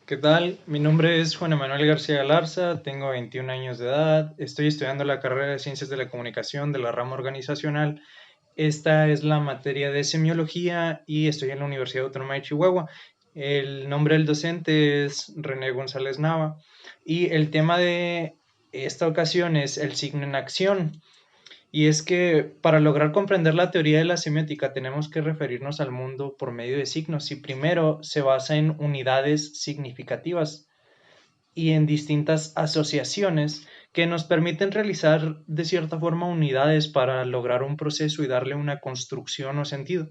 ¿Qué tal? Mi nombre es Juan Emanuel García Galarza, tengo 21 años de edad, estoy estudiando la carrera de Ciencias de la Comunicación de la rama organizacional. Esta es la materia de semiología y estoy en la Universidad Autónoma de Chihuahua. El nombre del docente es René González Nava y el tema de esta ocasión es el signo en acción. Y es que para lograr comprender la teoría de la semiótica tenemos que referirnos al mundo por medio de signos y primero se basa en unidades significativas y en distintas asociaciones que nos permiten realizar de cierta forma unidades para lograr un proceso y darle una construcción o sentido.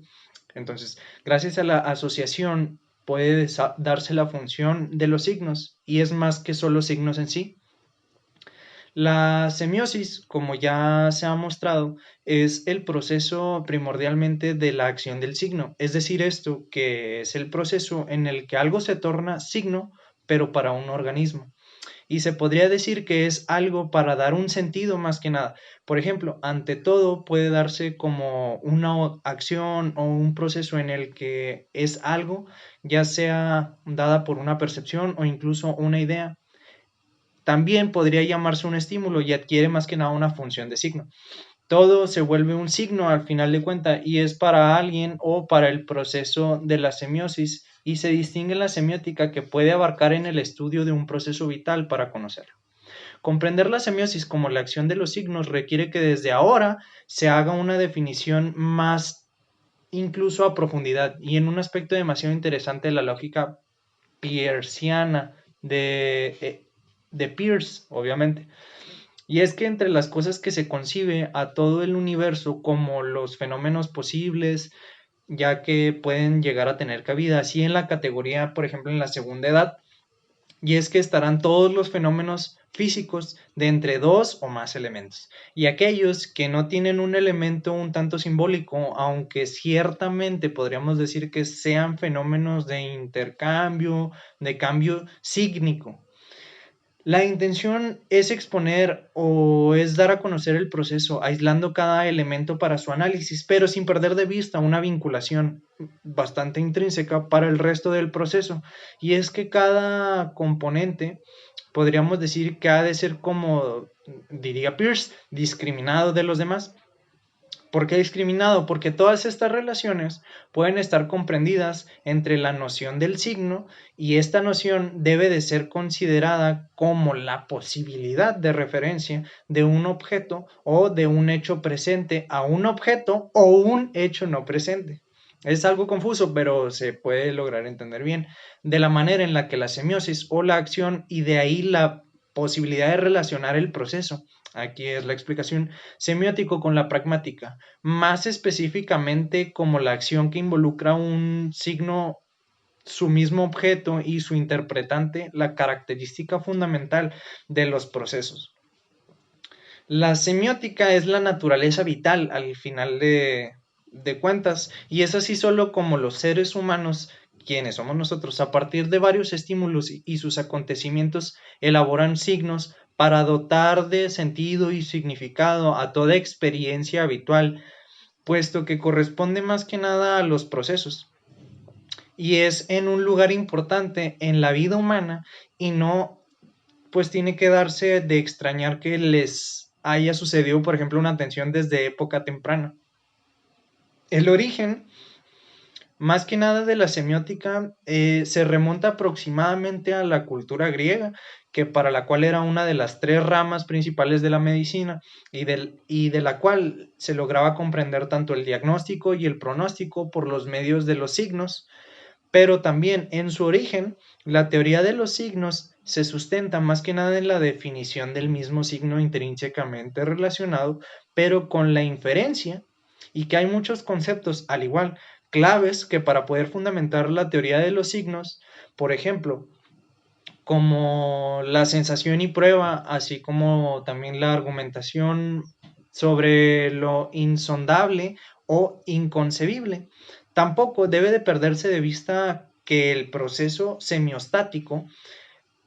Entonces, gracias a la asociación puede darse la función de los signos y es más que solo signos en sí. La semiosis, como ya se ha mostrado, es el proceso primordialmente de la acción del signo, es decir, esto que es el proceso en el que algo se torna signo, pero para un organismo. Y se podría decir que es algo para dar un sentido más que nada. Por ejemplo, ante todo puede darse como una acción o un proceso en el que es algo, ya sea dada por una percepción o incluso una idea. También podría llamarse un estímulo y adquiere más que nada una función de signo. Todo se vuelve un signo al final de cuentas y es para alguien o para el proceso de la semiosis y se distingue en la semiótica que puede abarcar en el estudio de un proceso vital para conocerlo. Comprender la semiosis como la acción de los signos requiere que desde ahora se haga una definición más incluso a profundidad y en un aspecto demasiado interesante de la lógica peirciana de Peirce, obviamente. Y es que entre las cosas que se concibe a todo el universo como los fenómenos posibles, ya que pueden llegar a tener cabida, así en la categoría, por ejemplo, en la segunda edad, y es que estarán todos los fenómenos físicos de entre dos o más elementos, y aquellos que no tienen un elemento un tanto simbólico, aunque ciertamente podríamos decir que sean fenómenos de intercambio, de cambio sígnico. La intención es exponer o es dar a conocer el proceso, aislando cada elemento para su análisis, pero sin perder de vista una vinculación bastante intrínseca para el resto del proceso. Y es que cada componente, podríamos decir que ha de ser como, diría Peirce, discriminado de los demás. ¿Por qué discriminado? Porque todas estas relaciones pueden estar comprendidas entre la noción del signo y esta noción debe de ser considerada como la posibilidad de referencia de un objeto o de un hecho presente a un objeto o un hecho no presente. Es algo confuso, pero se puede lograr entender bien de la manera en la que la semiosis o la acción y de ahí la posibilidad de relacionar el proceso. Aquí es la explicación semiótico con la pragmática, más específicamente como la acción que involucra un signo, su mismo objeto y su interpretante, la característica fundamental de los procesos. La semiótica es la naturaleza vital al final de cuentas y es así solo como los seres humanos, quienes somos nosotros, a partir de varios estímulos y sus acontecimientos, elaboran signos para dotar de sentido y significado a toda experiencia habitual, puesto que corresponde más que nada a los procesos y es en un lugar importante en la vida humana y no pues tiene que darse de extrañar que les haya sucedido, por ejemplo, una tensión desde época temprana. El origen, más que nada de la semiótica, se remonta aproximadamente a la cultura griega, que para la cual era una de las tres ramas principales de la medicina y de la cual se lograba comprender tanto el diagnóstico y el pronóstico por los medios de los signos, pero también en su origen, la teoría de los signos se sustenta más que nada en la definición del mismo signo intrínsecamente relacionado, pero con la inferencia, y que hay muchos conceptos al igual claves que para poder fundamentar la teoría de los signos, por ejemplo, como la sensación y prueba, así como también la argumentación sobre lo insondable o inconcebible. Tampoco debe de perderse de vista que el proceso semiostático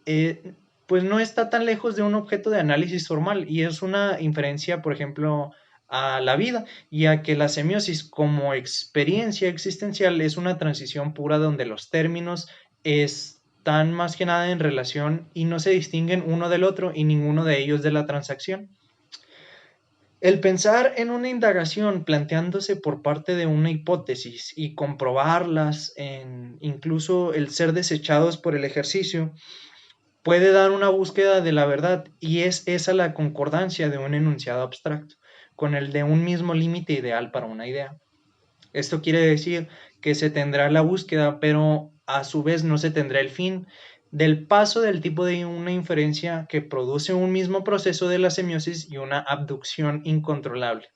eh, pues no está tan lejos de un objeto de análisis formal y es una inferencia, por ejemplo, a la vida, y a que la semiosis como experiencia existencial es una transición pura donde los términos están más que nada en relación y no se distinguen uno del otro y ninguno de ellos de la transacción. El pensar en una indagación planteándose por parte de una hipótesis y comprobarlas, incluso el ser desechados por el ejercicio, puede dar una búsqueda de la verdad y es esa la concordancia de un enunciado abstracto con el de un mismo límite ideal para una idea. Esto quiere decir que se tendrá la búsqueda, pero a su vez no se tendrá el fin del paso del tipo de una inferencia que produce un mismo proceso de la semiosis y una abducción incontrolable.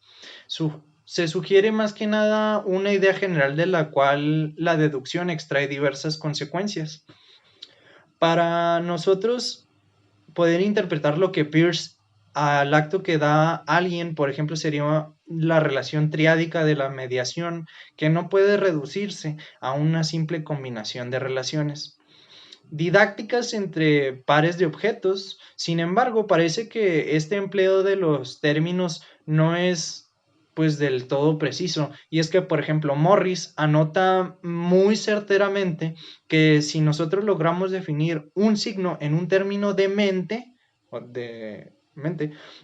Se sugiere más que nada una idea general de la cual la deducción extrae diversas consecuencias. Para nosotros poder interpretar lo que Peirce al acto que da alguien, por ejemplo, sería la relación triádica de la mediación, que no puede reducirse a una simple combinación de relaciones didácticas entre pares de objetos. Sin embargo, parece que este empleo de los términos no es pues del todo preciso. Y es que, por ejemplo, Morris anota muy certeramente que si nosotros logramos definir un signo en un término de mente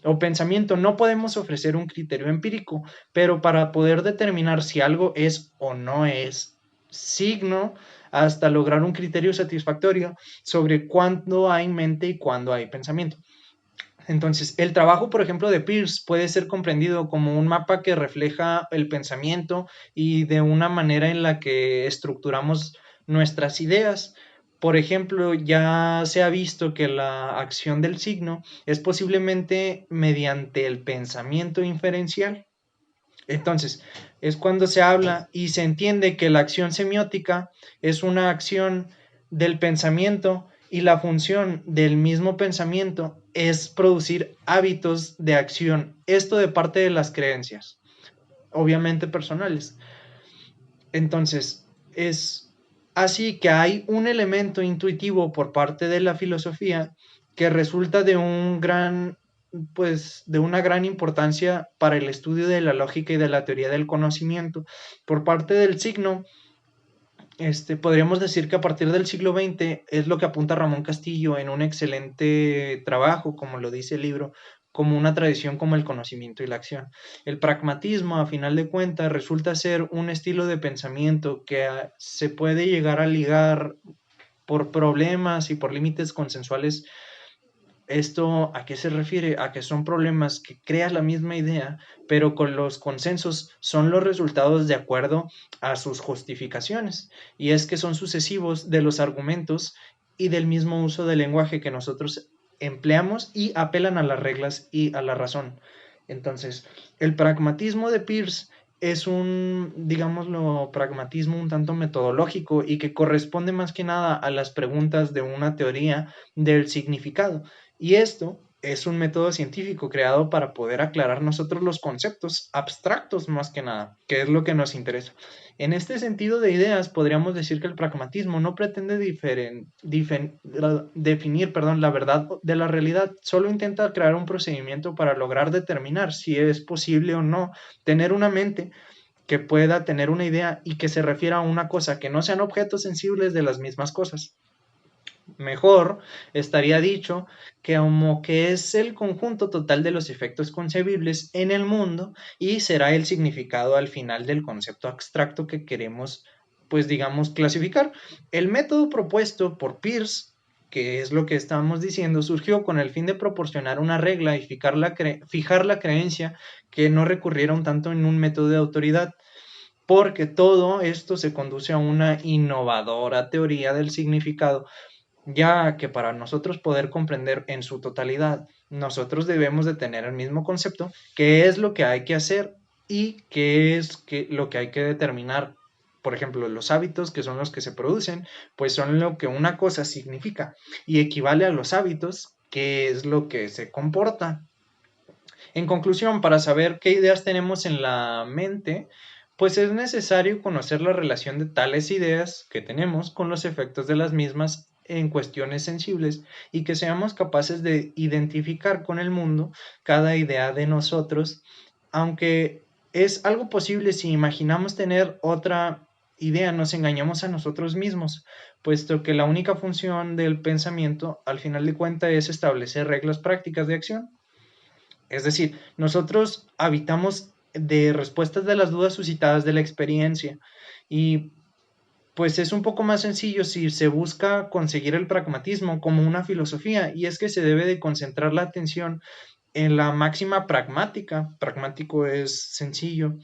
o pensamiento, no podemos ofrecer un criterio empírico, pero para poder determinar si algo es o no es signo, hasta lograr un criterio satisfactorio sobre cuándo hay mente y cuándo hay pensamiento. Entonces, el trabajo, por ejemplo, de Peirce puede ser comprendido como un mapa que refleja el pensamiento y de una manera en la que estructuramos nuestras ideas. Por ejemplo, ya se ha visto que la acción del signo es posiblemente mediante el pensamiento inferencial. Entonces, es cuando se habla y se entiende que la acción semiótica es una acción del pensamiento y la función del mismo pensamiento es producir hábitos de acción. Esto de parte de las creencias, obviamente personales. Entonces, es así que hay un elemento intuitivo por parte de la filosofía que resulta de de una gran importancia para el estudio de la lógica y de la teoría del conocimiento. Por parte del signo, podríamos decir que a partir del siglo XX es lo que apunta Ramón Castillo en un excelente trabajo, como lo dice el libro, como una tradición como el conocimiento y la acción. El pragmatismo, a final de cuentas, resulta ser un estilo de pensamiento que se puede llegar a ligar por problemas y por límites consensuales. ¿Esto a qué se refiere? A que son problemas que creas la misma idea, pero con los consensos son los resultados de acuerdo a sus justificaciones. Y es que son sucesivos de los argumentos y del mismo uso del lenguaje que nosotros empleamos y apelan a las reglas y a la razón. Entonces, el pragmatismo de Peirce es un, digámoslo, pragmatismo un tanto metodológico y que corresponde más que nada a las preguntas de una teoría del significado. Y esto es un método científico creado para poder aclarar nosotros los conceptos abstractos más que nada, que es lo que nos interesa. En este sentido de ideas, podríamos decir que el pragmatismo no pretende definir la verdad de la realidad, solo intenta crear un procedimiento para lograr determinar si es posible o no tener una mente que pueda tener una idea y que se refiera a una cosa que no sean objetos sensibles de las mismas cosas. Mejor estaría dicho que como que es el conjunto total de los efectos concebibles en el mundo y será el significado al final del concepto abstracto que queremos, pues digamos, clasificar. El método propuesto por Peirce, que es lo que estamos diciendo, surgió con el fin de proporcionar una regla y fijar la creencia que no recurriera un tanto en un método de autoridad, porque todo esto se conduce a una innovadora teoría del significado, ya que para nosotros poder comprender en su totalidad, nosotros debemos de tener el mismo concepto, qué es lo que hay que hacer y qué es lo que hay que determinar. Por ejemplo, los hábitos, que son los que se producen, pues son lo que una cosa significa y equivale a los hábitos, que es lo que se comporta. En conclusión, para saber qué ideas tenemos en la mente, pues es necesario conocer la relación de tales ideas que tenemos con los efectos de las mismas en cuestiones sensibles y que seamos capaces de identificar con el mundo cada idea de nosotros, aunque es algo posible si imaginamos tener otra idea, nos engañamos a nosotros mismos, puesto que la única función del pensamiento, al final de cuentas, es establecer reglas prácticas de acción. Es decir, nosotros habitamos de respuestas de las dudas suscitadas de la experiencia y pues es un poco más sencillo si se busca conseguir el pragmatismo como una filosofía, y es que se debe de concentrar la atención en la máxima pragmática. Pragmático es sencillo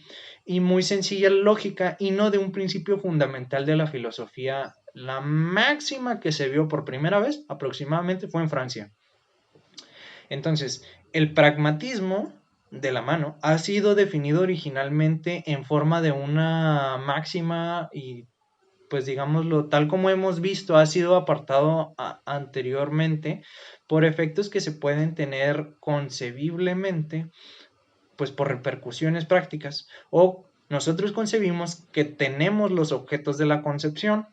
y muy sencilla lógica, y no de un principio fundamental de la filosofía. La máxima que se vio por primera vez aproximadamente fue en Francia. Entonces, el pragmatismo de la mano ha sido definido originalmente en forma de una máxima y pues digámoslo, tal como hemos visto, ha sido apartado anteriormente por efectos que se pueden tener concebiblemente, pues por repercusiones prácticas, o nosotros concebimos que tenemos los objetos de la concepción.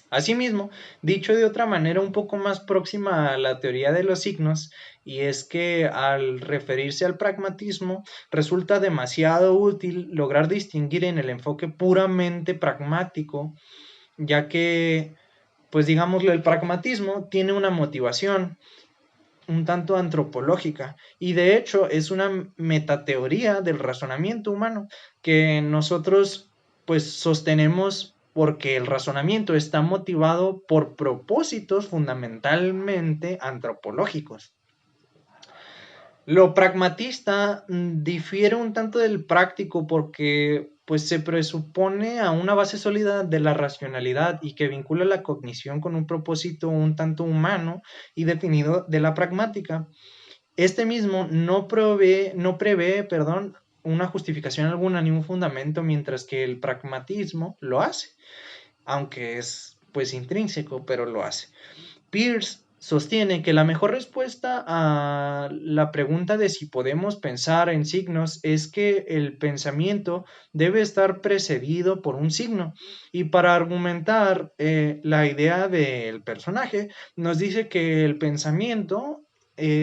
Asimismo, dicho de otra manera un poco más próxima a la teoría de los signos, y es que al referirse al pragmatismo, resulta demasiado útil lograr distinguir en el enfoque puramente pragmático, ya que, pues digámoslo, el pragmatismo tiene una motivación un tanto antropológica, y de hecho es una metateoría del razonamiento humano que nosotros pues sostenemos porque el razonamiento está motivado por propósitos fundamentalmente antropológicos. Lo pragmatista difiere un tanto del práctico porque pues se presupone a una base sólida de la racionalidad y que vincula la cognición con un propósito un tanto humano y definido de la pragmática. Este mismo no prevé, una justificación alguna ni un fundamento, mientras que el pragmatismo lo hace, aunque es pues intrínseco, pero lo hace. Peirce sostiene que la mejor respuesta a la pregunta de si podemos pensar en signos es que el pensamiento debe estar precedido por un signo. Y para argumentar la idea del personaje, nos dice que el pensamiento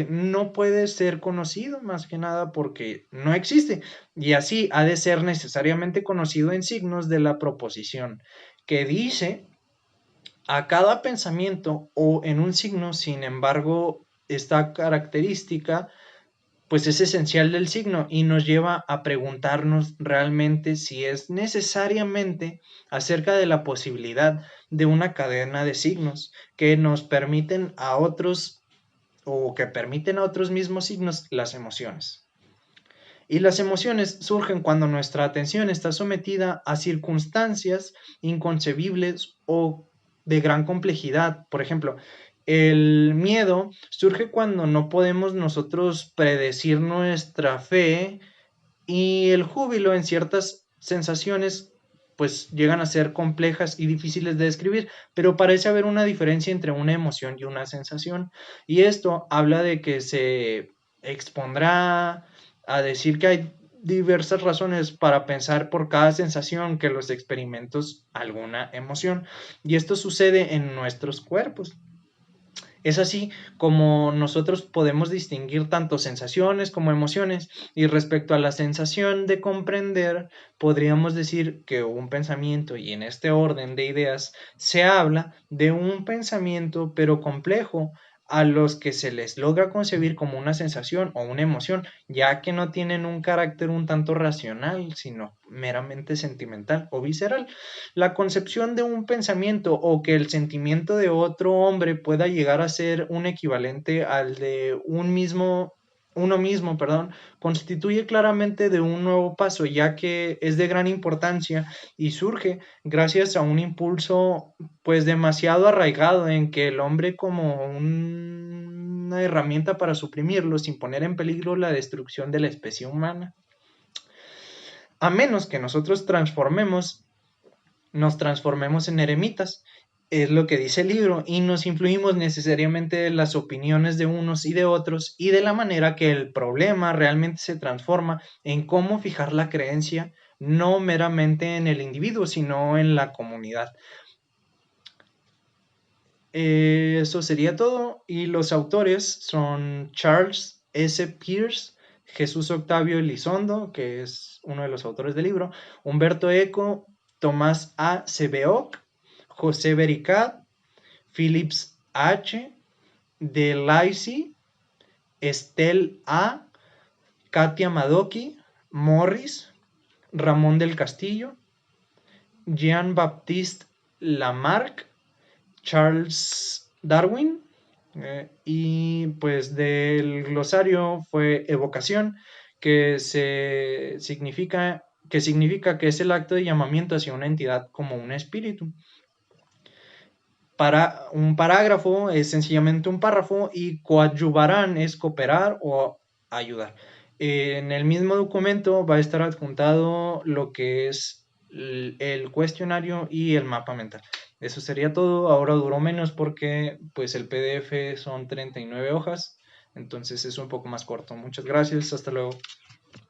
no puede ser conocido más que nada porque no existe, y así ha de ser necesariamente conocido en signos de la proposición, que dice a cada pensamiento o en un signo. Sin embargo, esta característica pues es esencial del signo y nos lleva a preguntarnos realmente si es necesariamente acerca de la posibilidad de una cadena de signos que nos permiten a otros o que permiten a otros mismos signos las emociones. Y las emociones surgen cuando nuestra atención está sometida a circunstancias inconcebibles o de gran complejidad. Por ejemplo, el miedo surge cuando no podemos nosotros predecir nuestra fe, y el júbilo en ciertas sensaciones pues llegan a ser complejas y difíciles de describir, pero parece haber una diferencia entre una emoción y una sensación, y esto habla de que se expondrá a decir que hay diversas razones para pensar por cada sensación que los experimentos alguna emoción, y esto sucede en nuestros cuerpos. Es así como nosotros podemos distinguir tanto sensaciones como emociones, y respecto a la sensación de comprender, podríamos decir que un pensamiento, y en este orden de ideas, se habla de un pensamiento pero complejo, a los que se les logra concebir como una sensación o una emoción, ya que no tienen un carácter un tanto racional, sino meramente sentimental o visceral. La concepción de un pensamiento o que el sentimiento de otro hombre pueda llegar a ser un equivalente al de uno mismo, constituye claramente de un nuevo paso, ya que es de gran importancia y surge gracias a un impulso pues demasiado arraigado en que el hombre, como una herramienta para suprimirlo sin poner en peligro la destrucción de la especie humana. A menos que nosotros nos transformemos en eremitas, es lo que dice el libro, y nos influimos necesariamente de las opiniones de unos y de otros, y de la manera que el problema realmente se transforma en cómo fijar la creencia, no meramente en el individuo, sino en la comunidad. Eso sería todo, y los autores son Charles S. Peirce, Jesús Octavio Elizondo, que es uno de los autores del libro, Humberto Eco, Tomás A. Sebeok, José Bericat, Phillips H., Delacy, Estel A., Katia Madoki, Morris, Ramón del Castillo, Jean-Baptiste Lamarck, Charles Darwin, y pues del glosario fue evocación, significa que es el acto de llamamiento hacia una entidad como un espíritu. Para un parágrafo es sencillamente un párrafo y coadyuvarán es cooperar o ayudar. En el mismo documento va a estar adjuntado lo que es el cuestionario y el mapa mental. Eso sería todo. Ahora duró menos porque pues el PDF son 39 hojas, entonces es un poco más corto. Muchas gracias, hasta luego.